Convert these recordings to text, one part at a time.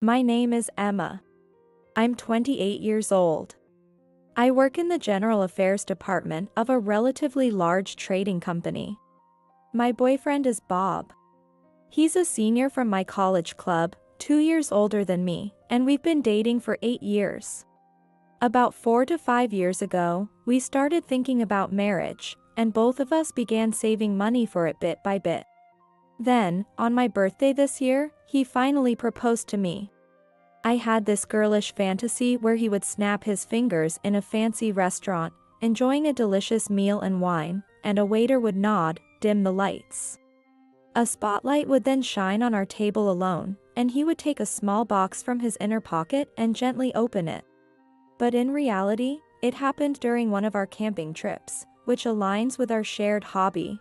My name is Emma. I'm 28 years old. I work in the general affairs department of a relatively large trading company. My boyfriend is Bob. He's a senior from my college club, 2 years older than me, and we've been dating for 8 years. About 4 to 5 years ago, we started thinking about marriage, and both of us began saving money for it bit by bit. Then, on my birthday this year, he finally proposed to me. I had this girlish fantasy where he would snap his fingers in a fancy restaurant, enjoying a delicious meal and wine, and a waiter would nod, dim the lights. A spotlight would then shine on our table alone, and he would take a small box from his inner pocket and gently open it. But in reality, it happened during one of our camping trips, which aligns with our shared hobby.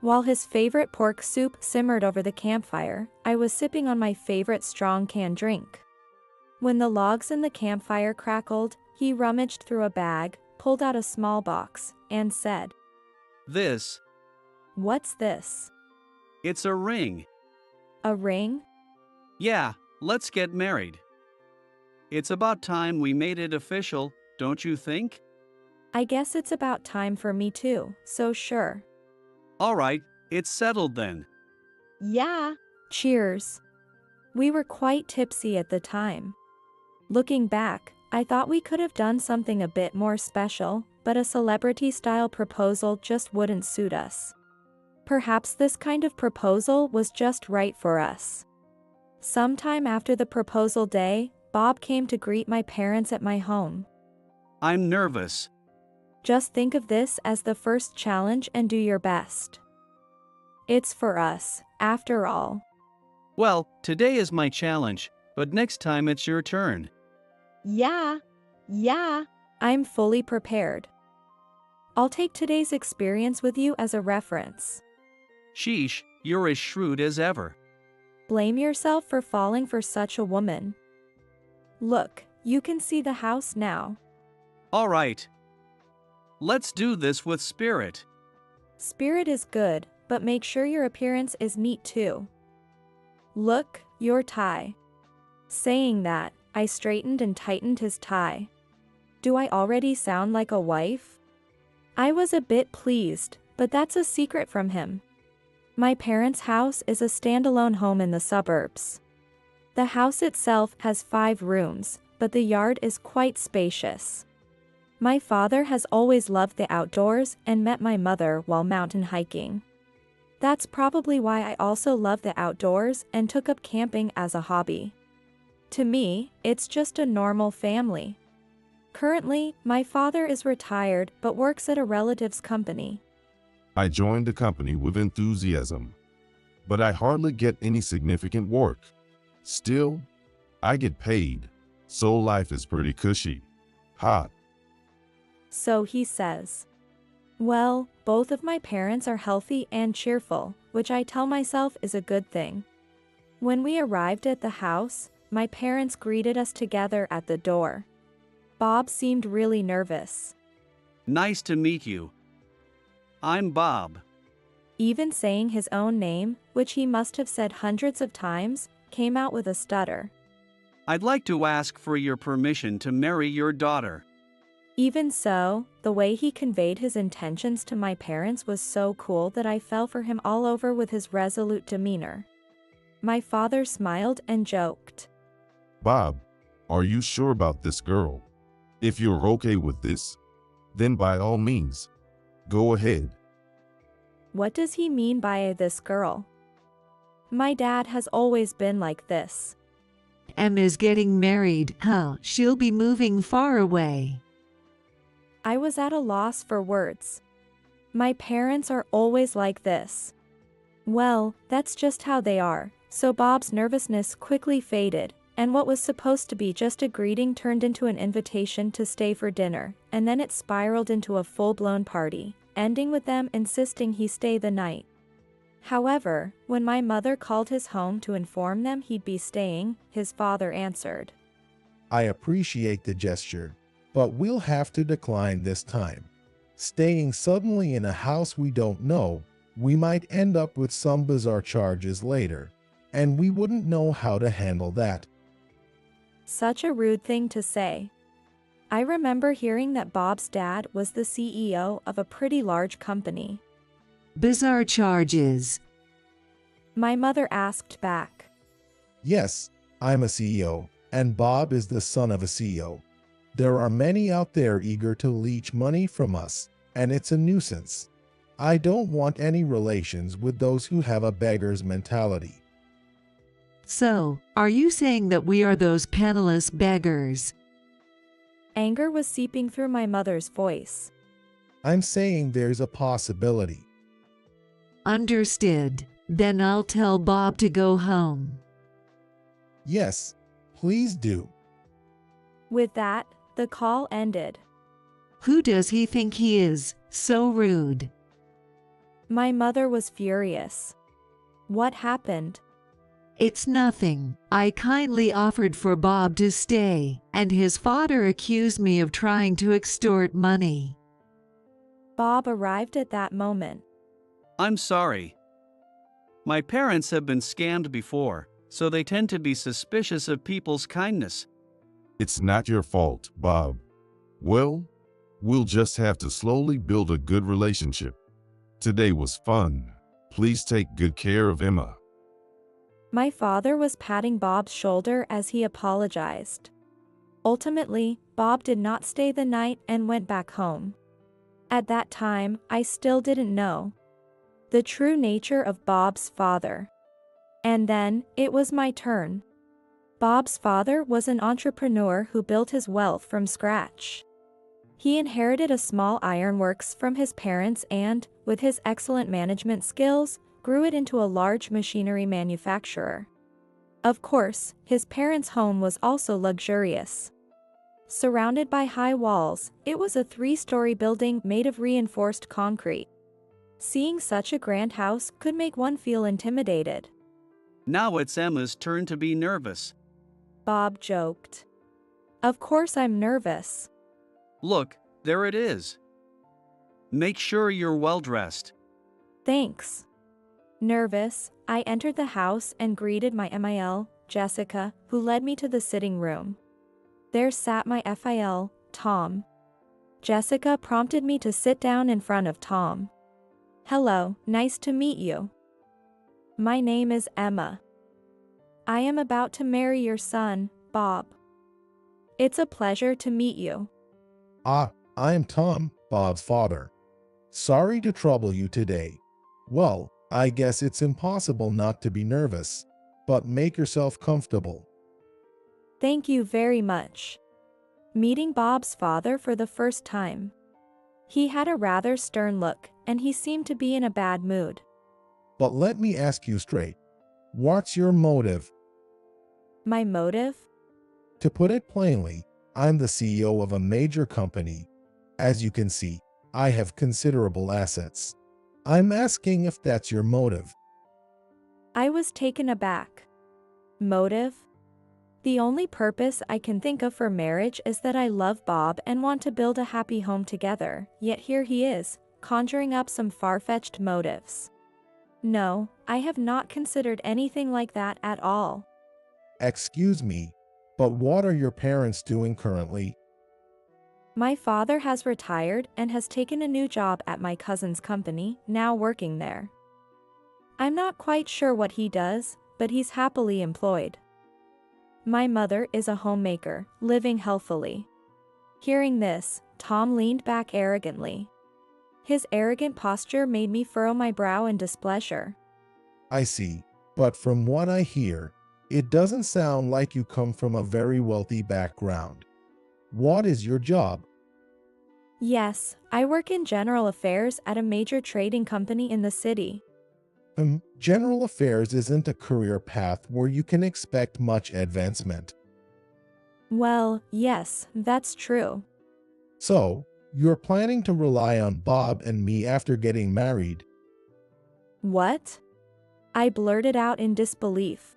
While his favorite pork soup simmered over the campfire, I was sipping on my favorite strong canned drink. When the logs in the campfire crackled, he rummaged through a bag, pulled out a small box, and said, This. "What's this?" It's a ring. "A ring?" Yeah, let's get married. It's about time we made it official, don't you think? I guess it's about time for me too, so sure. All right, it's settled then. Yeah. Cheers. We were quite tipsy at the time. Looking back, I thought we could have done something a bit more special, but a celebrity-style proposal just wouldn't suit us. Perhaps this kind of proposal was just right for us. Sometime after the proposal day, Bob came to greet my parents at my home. I'm nervous. Just think of this as the first challenge and do your best. It's for us, after all. Well, today is my challenge, but next time it's your turn. Yeah. I'm fully prepared. I'll take today's experience with you as a reference. Sheesh, you're as shrewd as ever. Blame yourself for falling for such a woman. Look, you can see the house now. All right. Let's do this with spirit. Spirit is good, but make sure your appearance is neat too. Look, your tie. Saying that, I straightened and tightened his tie. Do I already sound like a wife? I was a bit pleased, but that's a secret from him. My parents' house is a standalone home in the suburbs. The house itself has 5 rooms, but the yard is quite spacious. My father has always loved the outdoors and met my mother while mountain hiking. That's probably why I also love the outdoors and took up camping as a hobby. To me, it's just a normal family. Currently, my father is retired but works at a relative's company. I joined the company with enthusiasm, but I hardly get any significant work. Still, I get paid, so life is pretty cushy. Ha! So he says. Well, both of my parents are healthy and cheerful, which I tell myself is a good thing. When we arrived at the house, my parents greeted us together at the door. Bob seemed really nervous. Nice to meet you. I'm Bob. Even saying his own name, which he must have said hundreds of times, came out with a stutter. I'd like to ask for your permission to marry your daughter. Even so, the way he conveyed his intentions to my parents was so cool that I fell for him all over with his resolute demeanor. My father smiled and joked. Bob, are you sure about this girl? If you're okay with this, then by all means, go ahead. What does he mean by this girl? My dad has always been like this. Emma's getting married, huh? She'll be moving far away. I was at a loss for words. My parents are always like this. Well, that's just how they are, so Bob's nervousness quickly faded, and what was supposed to be just a greeting turned into an invitation to stay for dinner, and then it spiraled into a full-blown party, ending with them insisting he stay the night. However, when my mother called his home to inform them he'd be staying, his father answered. I appreciate the gesture, but we'll have to decline this time. Staying suddenly in a house we don't know, we might end up with some bizarre charges later. and we wouldn't know how to handle that. Such a rude thing to say. I remember hearing that Bob's dad was the CEO of a pretty large company. Bizarre charges. My mother asked back. Yes, I'm a CEO, and Bob is the son of a CEO. There are many out there eager to leech money from us, and it's a nuisance. I don't want any relations with those who have a beggar's mentality. So, are you saying that we are those penniless beggars? Anger was seeping through my mother's voice. I'm saying there's a possibility. Understood. Then I'll tell Bob to go home. Yes, please do. With that, the call ended. Who does he think he is? So rude. My mother was furious. What happened? It's nothing. I kindly offered for Bob to stay, and his father accused me of trying to extort money. Bob arrived at that moment. I'm sorry. My parents have been scammed before, so they tend to be suspicious of people's kindness. It's not your fault, Bob. Well, we'll just have to slowly build a good relationship. Today was fun. Please take good care of Emma. My father was patting Bob's shoulder as he apologized. Ultimately, Bob did not stay the night and went back home. At that time, I still didn't know the true nature of Bob's father. And then, it was my turn. Bob's father was an entrepreneur who built his wealth from scratch. He inherited a small ironworks from his parents and, with his excellent management skills, grew it into a large machinery manufacturer. Of course, his parents' home was also luxurious. Surrounded by high walls, it was a 3-story building made of reinforced concrete. Seeing such a grand house could make one feel intimidated. Now it's Emma's turn to be nervous. Bob joked. Of course I'm nervous. Look, there it is. Make sure you're well dressed. Thanks. Nervous, I entered the house and greeted my MIL, Jessica, who led me to the sitting room. There sat my FIL, Tom. Jessica prompted me to sit down in front of Tom. Hello, nice to meet you. My name is Emma. I am about to marry your son, Bob. It's a pleasure to meet you. I'm Tom, Bob's father. Sorry to trouble you today. Well, I guess it's impossible not to be nervous, but make yourself comfortable. Thank you very much. Meeting Bob's father for the first time. He had a rather stern look, and he seemed to be in a bad mood. But let me ask you straight. What's your motive? My motive? To put it plainly, I'm the CEO of a major company. As you can see, I have considerable assets. I'm asking if that's your motive. I was taken aback. Motive? The only purpose I can think of for marriage is that I love Bob and want to build a happy home together, yet here he is, conjuring up some far-fetched motives. No, I have not considered anything like that at all. Excuse me, but what are your parents doing currently? My father has retired and has taken a new job at my cousin's company, now working there. I'm not quite sure what he does, but he's happily employed. My mother is a homemaker, living healthily. Hearing this, Tom leaned back arrogantly. His arrogant posture made me furrow my brow in displeasure. I see, but from what I hear, it doesn't sound like you come from a very wealthy background. What is your job? Yes, I work in general affairs at a major trading company in the city. General affairs isn't a career path where you can expect much advancement. Well, yes, that's true. So, you're planning to rely on Bob and me after getting married. What? I blurted out in disbelief.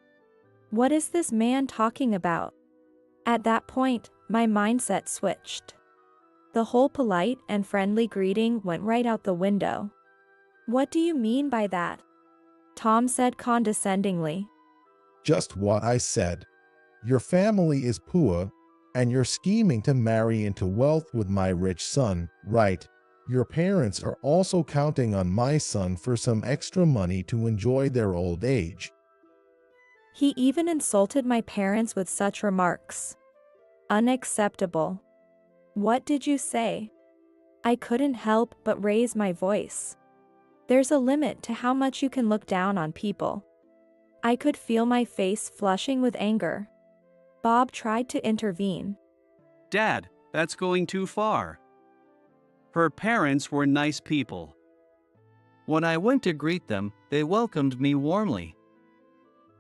What is this man talking about? At that point, my mindset switched. The whole polite and friendly greeting went right out the window. What do you mean by that? Tom said condescendingly. just what I said. Your family is poor, and you're scheming to marry into wealth with my rich son, right? Your parents are also counting on my son for some extra money to enjoy their old age. He even insulted my parents with such remarks. Unacceptable. What did you say? I couldn't help but raise my voice. There's a limit to how much you can look down on people. I could feel my face flushing with anger. Bob tried to intervene. Dad, that's going too far. Her parents were nice people. When I went to greet them, they welcomed me warmly.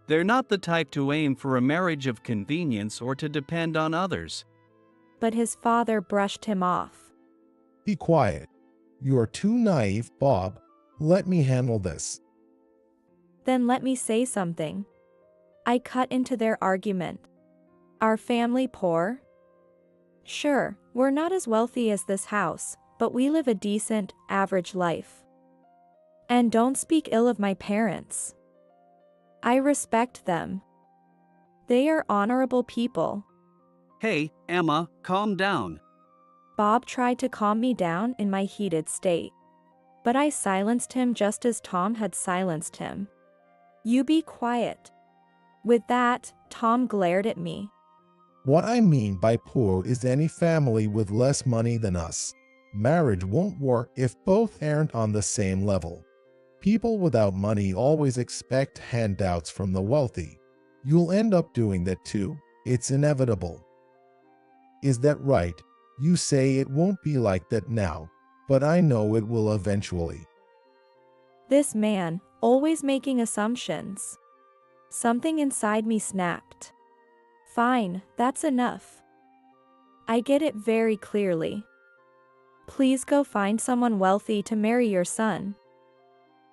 They're not the type to aim for a marriage of convenience or to depend on others. But his father brushed him off. Be quiet. You are too naive, Bob. Let me handle this. Then let me say something. I cut into their argument. Our family poor? Sure, we're not as wealthy as this house, but we live a decent, average life. And don't speak ill of my parents. I respect them. They are honorable people. Hey, Emma, calm down. Bob tried to calm me down in my heated state. But I silenced him just as Tom had silenced him. You be quiet. With that, Tom glared at me. What I mean by poor is any family with less money than us. Marriage won't work if both aren't on the same level. People without money always expect handouts from the wealthy. You'll end up doing that too. It's inevitable. Is that right? You say it won't be like that now, but I know it will eventually. This man, always making assumptions. Something inside me snapped. Fine, that's enough. I get it very clearly. Please go find someone wealthy to marry your son.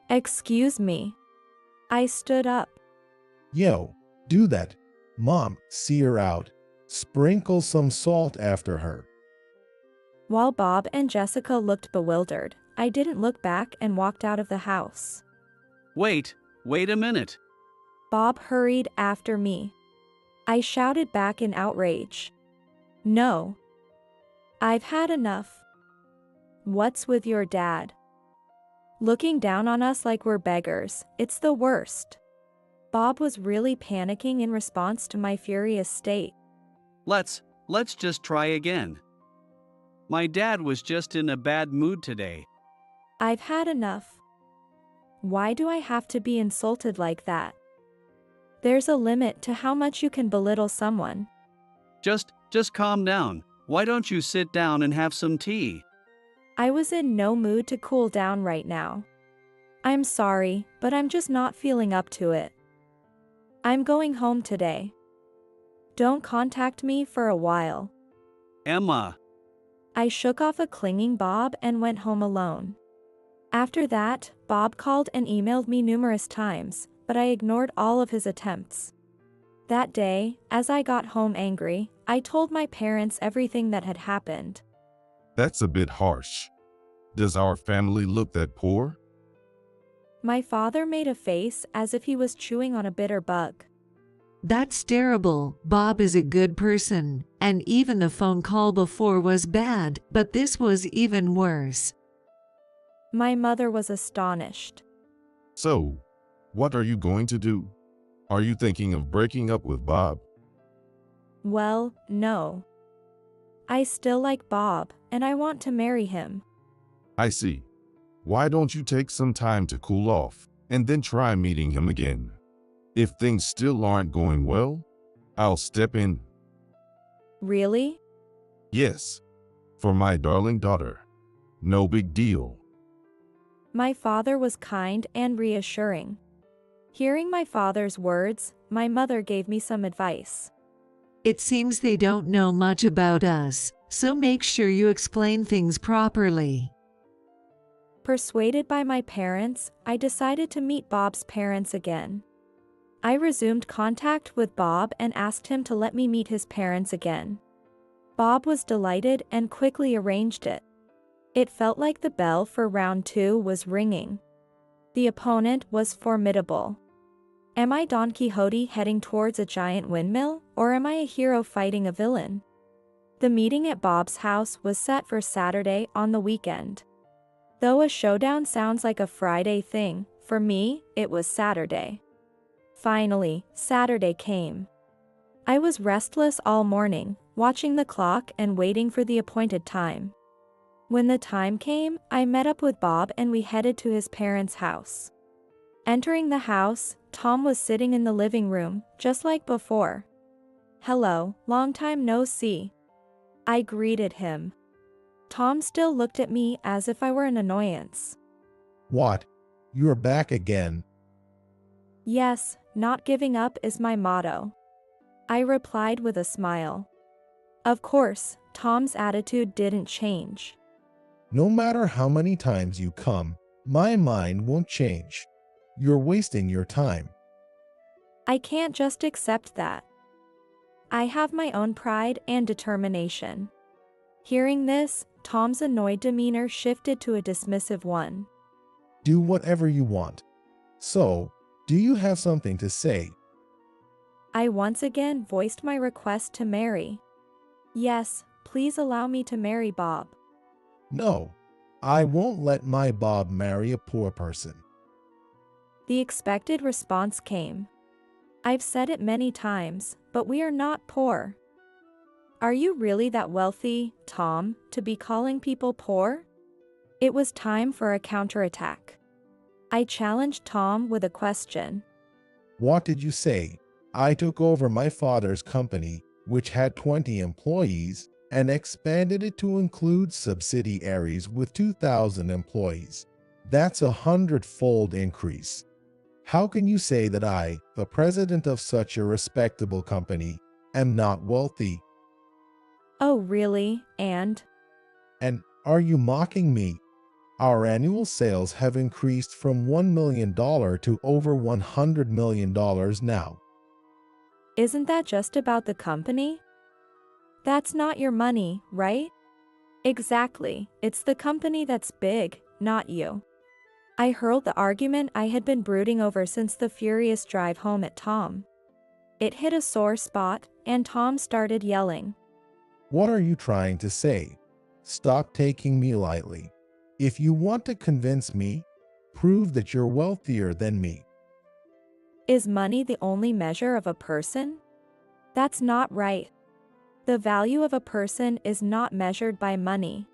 Excuse me. I stood up. Yo, do that. Mom, see her out. Sprinkle some salt after her. While Bob and Jessica looked bewildered, I didn't look back and walked out of the house. Wait a minute. Bob hurried after me. I shouted back in outrage. No. I've had enough. What's with your dad? Looking down on us like we're beggars, it's the worst. Bob was really panicking in response to my furious state. Let's just try again. My dad was just in a bad mood today. I've had enough. Why do I have to be insulted like that? There's a limit to how much you can belittle someone. Just calm down. Why don't you sit down and have some tea? I was in no mood to cool down right now. I'm sorry, but I'm just not feeling up to it. I'm going home today. Don't contact me for a while. Emma. I shook off a clinging Bob and went home alone. After that, Bob called and emailed me numerous times, but I ignored all of his attempts. That day, as I got home angry, I told my parents everything that had happened. That's a bit harsh. Does our family look that poor? My father made a face as if he was chewing on a bitter bug. That's terrible. Bob is a good person, and even the phone call before was bad, but this was even worse. My mother was astonished. So, what are you going to do? Are you thinking of breaking up with Bob? Well, no. I still like Bob, and I want to marry him. I see. Why don't you take some time to cool off, and then try meeting him again? If things still aren't going well, I'll step in. Really? Yes. For my darling daughter. No big deal. My father was kind and reassuring. Hearing my father's words, my mother gave me some advice. It seems they don't know much about us, so make sure you explain things properly. Persuaded by my parents, I decided to meet Bob's parents again. I resumed contact with Bob and asked him to let me meet his parents again. Bob was delighted and quickly arranged it. It felt like the bell for round 2 was ringing. The opponent was formidable. Am I Don Quixote heading towards a giant windmill, or am I a hero fighting a villain? The meeting at Bob's house was set for Saturday on the weekend. Though a showdown sounds like a Friday thing, for me, it was Saturday. Finally, Saturday came. I was restless all morning, watching the clock and waiting for the appointed time. When the time came, I met up with Bob and we headed to his parents' house. Entering the house, Tom was sitting in the living room, just like before. "Hello, long time no see." I greeted him. Tom still looked at me as if I were an annoyance. What? You're back again. "Yes, not giving up is my motto," I replied with a smile. Of course, Tom's attitude didn't change. No matter how many times you come, my mind won't change. You're wasting your time. I can't just accept that. I have my own pride and determination. Hearing this, Tom's annoyed demeanor shifted to a dismissive one. Do whatever you want. So, do you have something to say? I once again voiced my request to marry. "Yes, please allow me to marry Bob." No, I won't let my Bob marry a poor person. The expected response came. "I've said it many times, but we are not poor." "Are you really that wealthy, Tom, to be calling people poor?" It was time for a counterattack. I challenged Tom with a question. What did you say? I took over my father's company, which had 20 employees, and expanded it to include subsidiaries with 2,000 employees. That's 100-fold increase. How can you say that I, the president of such a respectable company, am not wealthy? "Oh really, and?" And are you mocking me? Our annual sales have increased from $1 million to over $100 million now. "Isn't that just about the company? That's not your money, right?" "Exactly, it's the company that's big, not you." I hurled the argument I had been brooding over since the furious drive home at Tom. It hit a sore spot, and Tom started yelling. What are you trying to say? Stop taking me lightly. If you want to convince me, prove that you're wealthier than me. "Is money the only measure of a person? That's not right. The value of a person is not measured by money."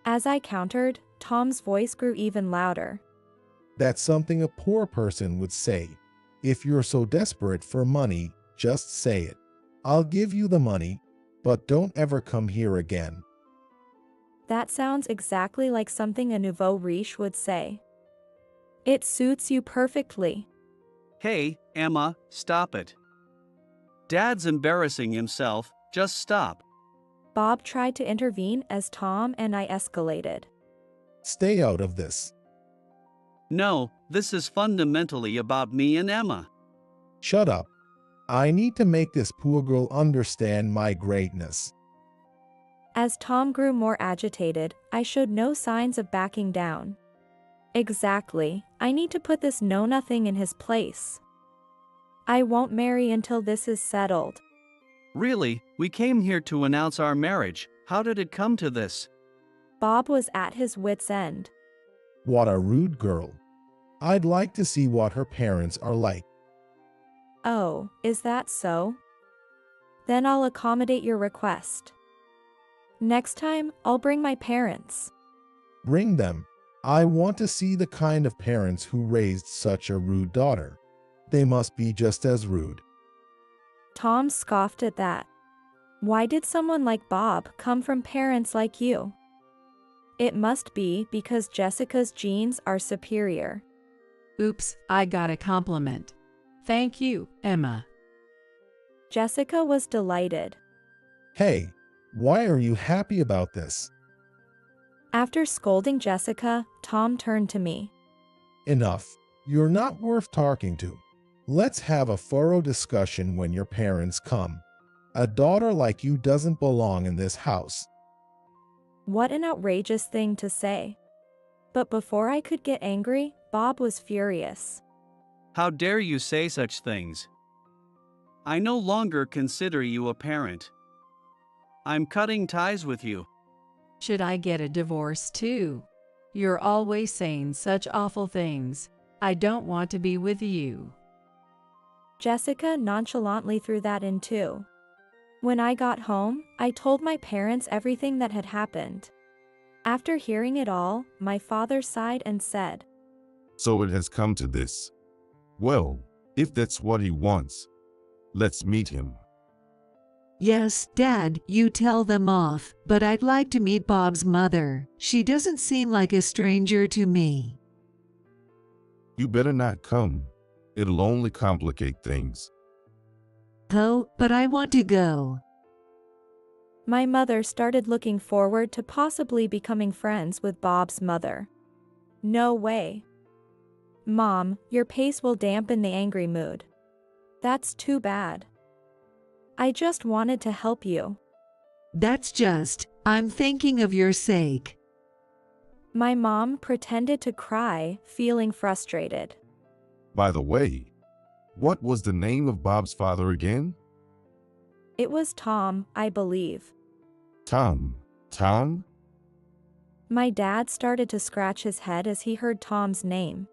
As I countered, Tom's voice grew even louder. That's something a poor person would say. If you're so desperate for money, just say it. I'll give you the money, but don't ever come here again. That sounds exactly like something a nouveau riche would say. It suits you perfectly. Hey, Emma, stop it. Dad's embarrassing himself, just stop. Bob tried to intervene as Tom and I escalated. Stay out of this. No, this is fundamentally about me and Emma. Shut up. I need to make this poor girl understand my greatness. As Tom grew more agitated, I showed no signs of backing down. Exactly, I need to put this know-nothing in his place. I won't marry until this is settled. Really, we came here to announce our marriage. How did it come to this? Bob was at his wit's end. What a rude girl. I'd like to see what her parents are like. Oh, is that so? Then I'll accommodate your request. Next time, I'll bring my parents. Bring them. I want to see the kind of parents who raised such a rude daughter. They must be just as rude. Tom scoffed at that. Why did someone like Bob come from parents like you? It must be because Jessica's genes are superior. Oops, I got a compliment. Thank you, Emma. Jessica was delighted. Hey, why are you happy about this? After scolding Jessica, Tom turned to me. Enough. You're not worth talking to. Let's have a thorough discussion when your parents come. A daughter like you doesn't belong in this house. What an outrageous thing to say. But before I could get angry, Bob was furious. How dare you say such things? I no longer consider you a parent. I'm cutting ties with you. Should I get a divorce too? You're always saying such awful things. I don't want to be with you. Jessica nonchalantly threw that in too. When I got home, I told my parents everything that had happened. After hearing it all, my father sighed and said, So it has come to this. Well, if that's what he wants, let's meet him. Yes, Dad, you tell them off, but I'd like to meet Bob's mother. She doesn't seem like a stranger to me. You better not come. It'll only complicate things. Oh, but I want to go. My mother started looking forward to possibly becoming friends with Bob's mother. No way. Mom, your pace will dampen the angry mood. That's too bad. I just wanted to help you. I'm thinking of your sake. My mom pretended to cry, feeling frustrated. By the way, what was the name of Bob's father again? It was Tom, I believe. Tom. Tom? My dad started to scratch his head as he heard Tom's name.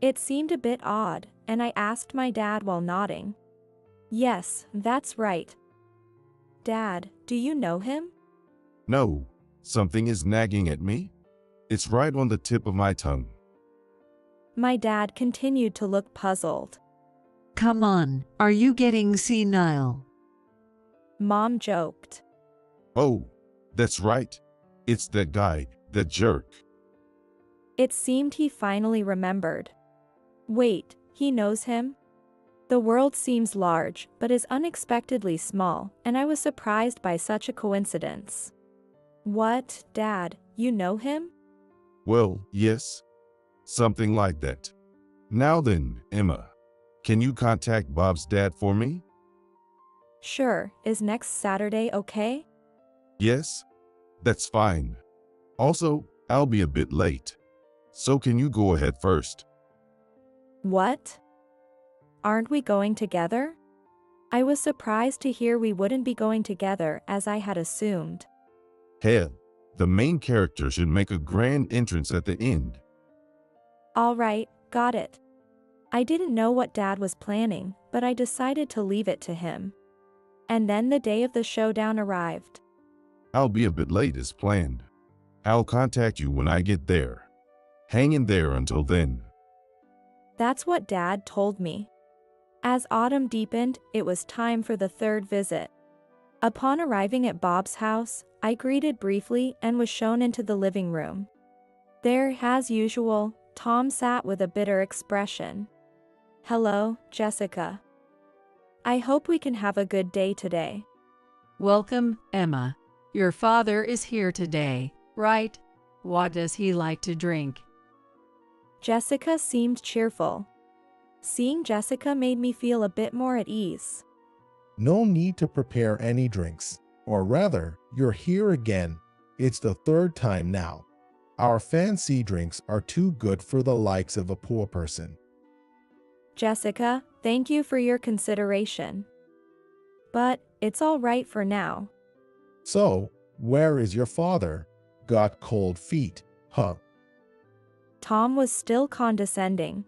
It seemed a bit odd, and I asked my dad while nodding. Yes, that's right. Dad, do you know him? No, something is nagging at me. It's right on the tip of my tongue. My dad continued to look puzzled. Come on, are you getting senile? Mom joked. Oh, that's right. It's that guy, that jerk. It seemed he finally remembered. Wait, he knows him? The world seems large, but is unexpectedly small, and I was surprised by such a coincidence. What, Dad, you know him? Well, yes. Something like that. Now then, Emma, can you contact Bob's dad for me? Sure, is next Saturday okay? Yes, that's fine. Also, I'll be a bit late. So can you go ahead first? What? Aren't we going together? I was surprised to hear we wouldn't be going together as I had assumed. Hell, the main character should make a grand entrance at the end. All right, got it. I didn't know what Dad was planning, but I decided to leave it to him. And then the day of the showdown arrived. I'll be a bit late as planned. I'll contact you when I get there. Hang in there until then. That's what Dad told me. As autumn deepened, it was time for the third visit. Upon arriving at Bob's house, I greeted briefly and was shown into the living room. There, as usual, Tom sat with a bitter expression. Hello, Jessica. I hope we can have a good day today. Welcome, Emma. Your father is here today, right? What does he like to drink? Jessica seemed cheerful. Seeing Jessica made me feel a bit more at ease. No need to prepare any drinks. Or rather, you're here again. It's the third time now. Our fancy drinks are too good for the likes of a poor person. Jessica, thank you for your consideration. But it's all right for now. So, where is your father? Got cold feet, huh? Tom was still condescending.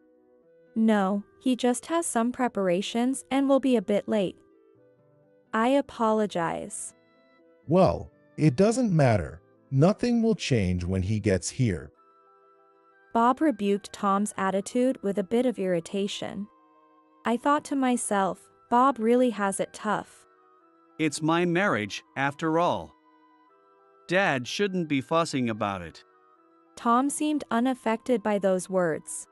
No, he just has some preparations and will be a bit late. I apologize. Well, it doesn't matter. Nothing will change when he gets here. Bob rebuked Tom's attitude with a bit of irritation. I thought to myself, Bob really has it tough. It's my marriage, after all. Dad shouldn't be fussing about it. Tom seemed unaffected by those words.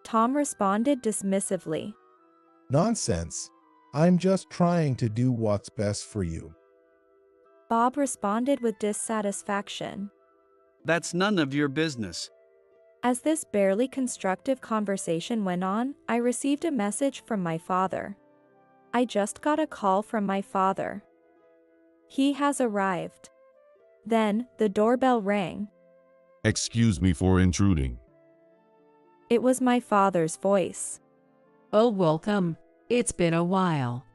Tom responded dismissively. Nonsense. I'm just trying to do what's best for you. Bob responded with dissatisfaction. That's none of your business. As this barely constructive conversation went on, I received a message from my father. I just got a call from my father. He has arrived. Then, the doorbell rang. Excuse me for intruding. It was my father's voice. Oh, welcome. It's been a while.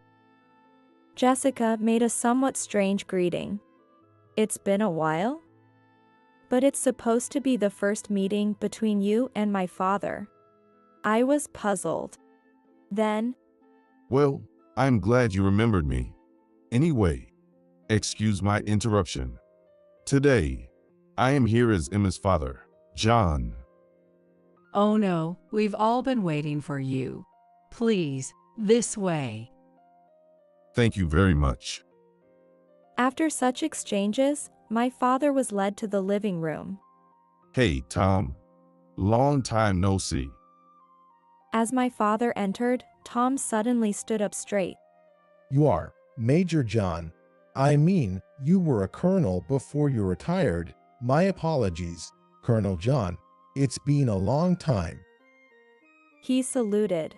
Jessica made a somewhat strange greeting. It's been a while? But it's supposed to be the first meeting between you and my father. I was puzzled. Then, Well, I'm glad you remembered me. Anyway, excuse my interruption. Today, I am here as Emma's father, John. Oh no, we've all been waiting for you. Please, this way. Thank you very much. after such exchanges, my father was led to the living room. Hey, Tom. Long time no see. As my father entered, Tom suddenly stood up straight. You are Major John. I mean, you were a colonel before you retired. My apologies, Colonel John. It's been a long time. He saluted.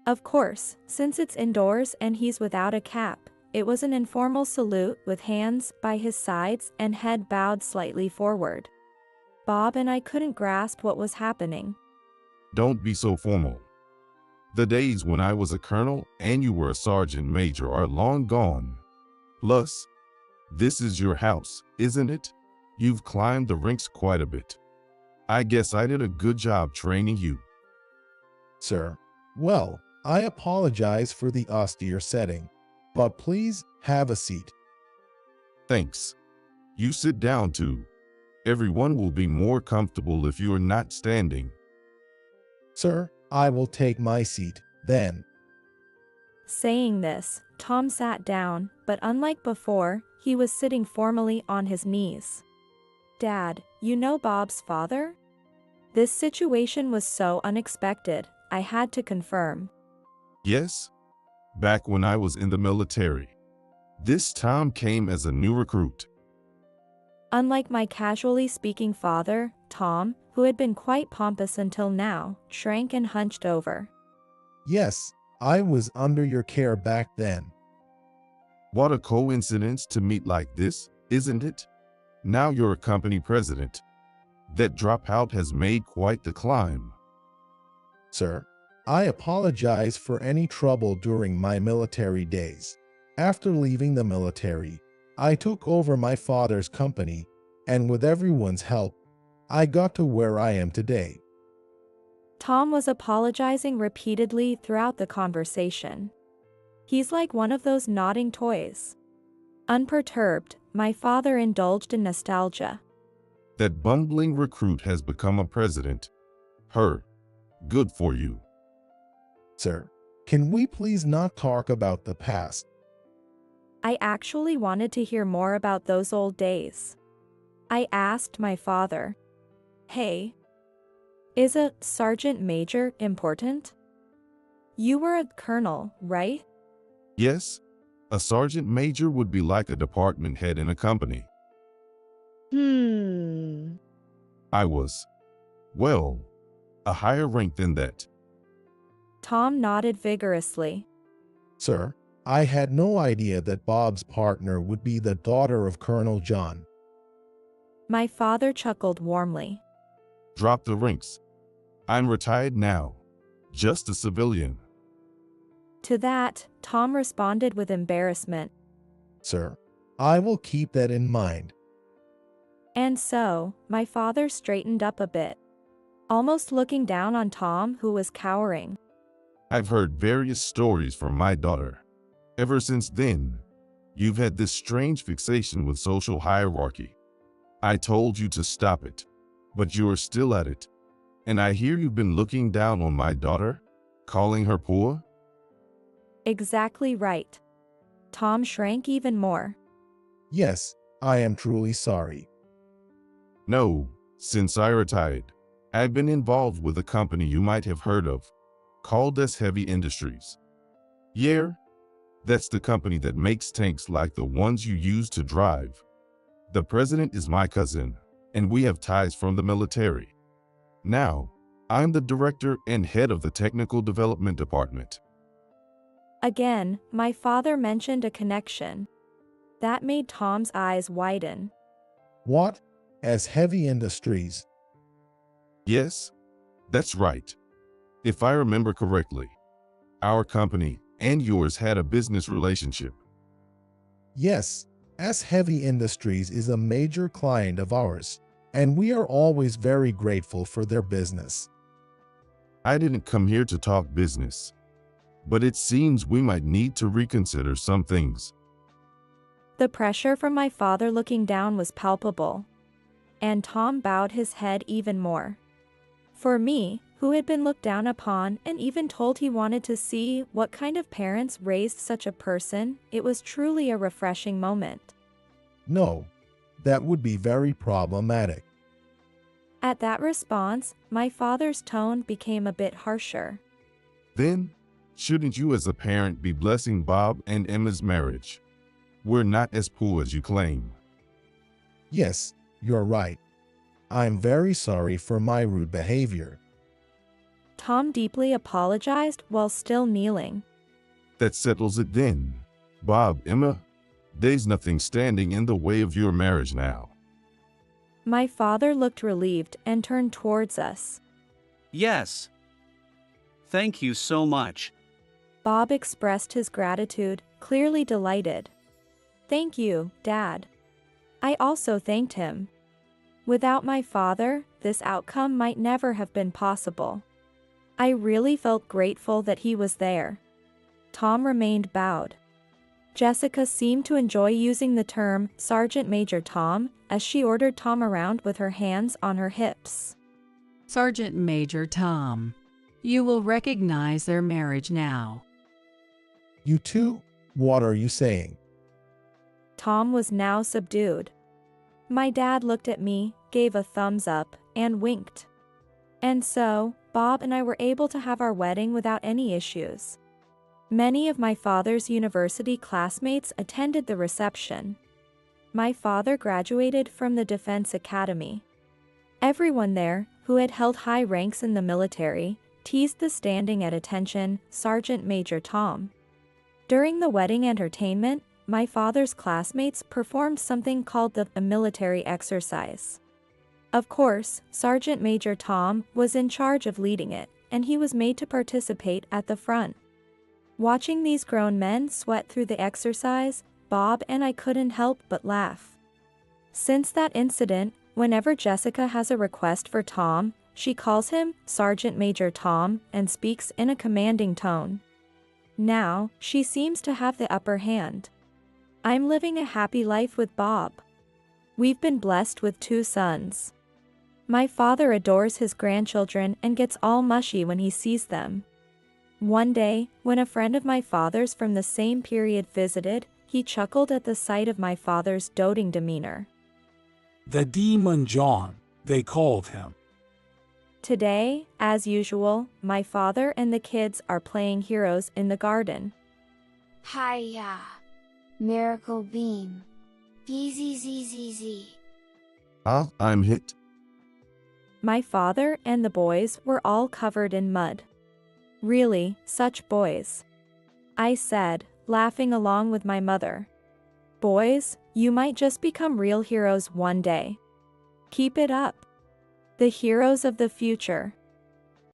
Of course, since it's indoors and he's without a cap, it was an informal salute with hands by his sides and head bowed slightly forward. Bob and I couldn't grasp what was happening. Don't be so formal. The days when I was a colonel and you were a sergeant major are long gone. Plus, this is your house, isn't it? You've climbed the ranks quite a bit. I guess I did a good job training you. Sir, well, I apologize for the austere setting, but please have a seat. Thanks. You sit down too. Everyone will be more comfortable if you are not standing. Sir, I will take my seat, then. Saying this, Tom sat down, but unlike before, he was sitting formally on his knees. Dad, you know Bob's father? This situation was so unexpected, I had to confirm. Yes? Back when I was in the military. This Tom came as a new recruit. Unlike my casually speaking father, Tom, who had been quite pompous until now, shrank and hunched over. Yes, I was under your care back then. What a coincidence to meet like this, isn't it? Now you're a company president. That dropout has made quite the climb. Sir, I apologize for any trouble during my military days. After leaving the military, I took over my father's company, and with everyone's help, I got to where I am today. Tom was apologizing repeatedly throughout the conversation. He's like one of those nodding toys. Unperturbed, my father indulged in nostalgia. That bumbling recruit has become a president. Good for you. Sir, can we please not talk about the past? I actually wanted to hear more about those old days. I asked my father, "Hey, is a sergeant major important? You were a colonel, right?" Yes, a sergeant major would be like a department head in a company. I was, well, a higher rank than that. Tom nodded vigorously. Sir, I had no idea that Bob's partner would be the daughter of Colonel John. My father chuckled warmly. Drop the ranks. I'm retired now. Just a civilian. To that, Tom responded with embarrassment. Sir, I will keep that in mind. And so, my father straightened up a bit, almost looking down on Tom, who was cowering. I've heard various stories from my daughter. Ever since then, you've had this strange fixation with social hierarchy. I told you to stop it, but you're still at it. And I hear you've been looking down on my daughter, calling her poor? Exactly right. Tom shrank even more. Yes, I am truly sorry. No, since I retired, I've been involved with a company you might have heard of, called Heavy Industries. Yeah, that's the company that makes tanks like the ones you use to drive. The president is my cousin, and we have ties from the military. Now, I'm the director and head of the technical development department. Again, my father mentioned a connection. That made Tom's eyes widen. What? As Heavy Industries? Yes, that's right. If I remember correctly, Our company and yours had a business relationship. Yes, as Heavy Industries is a major client of ours, and we are always very grateful for their business. I didn't come here to talk business, but it seems we might need to reconsider some things. The pressure from my father looking down was palpable, and Tom bowed his head even more. For me, who had been looked down upon and even told he wanted to see what kind of parents raised such a person, it was truly a refreshing moment. No, that would be very problematic. At that response, my father's tone became a bit harsher. Then, shouldn't you as a parent be blessing Bob and Emma's marriage? We're not as poor as you claim. Yes, you're right. I'm very sorry for my rude behavior. Tom deeply apologized while still kneeling. That settles it then. Bob, Emma, there's nothing standing in the way of your marriage now. My father looked relieved and turned towards us. Yes. Thank you so much. Bob expressed his gratitude, clearly delighted. Thank you, Dad. I also thanked him. Without my father, this outcome might never have been possible. I really felt grateful that he was there. Tom remained bowed. Jessica seemed to enjoy using the term Sergeant Major Tom as she ordered Tom around with her hands on her hips. Sergeant Major Tom, you will recognize their marriage now. You two? What are you saying? Tom was now subdued. My dad looked at me, gave a thumbs up, and winked. And so, Bob and I were able to have our wedding without any issues. Many of my father's university classmates attended the reception. My father graduated from the Defense Academy. Everyone there, who had held high ranks in the military, teased the standing at attention Sergeant Major Tom. During the wedding entertainment, my father's classmates performed something called the military exercise. Of course, Sergeant Major Tom was in charge of leading it, and he was made to participate at the front. Watching these grown men sweat through the exercise, Bob and I couldn't help but laugh. Since that incident, whenever Jessica has a request for Tom, she calls him Sergeant Major Tom and speaks in a commanding tone. Now, she seems to have the upper hand. I'm living a happy life with Bob. We've been blessed with 2 sons. My father adores his grandchildren and gets all mushy when he sees them. One day, when a friend of my father's from the same period visited, he chuckled at the sight of my father's doting demeanor. The Demon John, they called him. Today, as usual, my father and the kids are playing heroes in the garden. Hiya! Miracle beam. BZZZZ. I'm hit. My father and the boys were all covered in mud. Really, such boys. I said, laughing along with my mother. Boys, you might just become real heroes one day. Keep it up. The heroes of the future.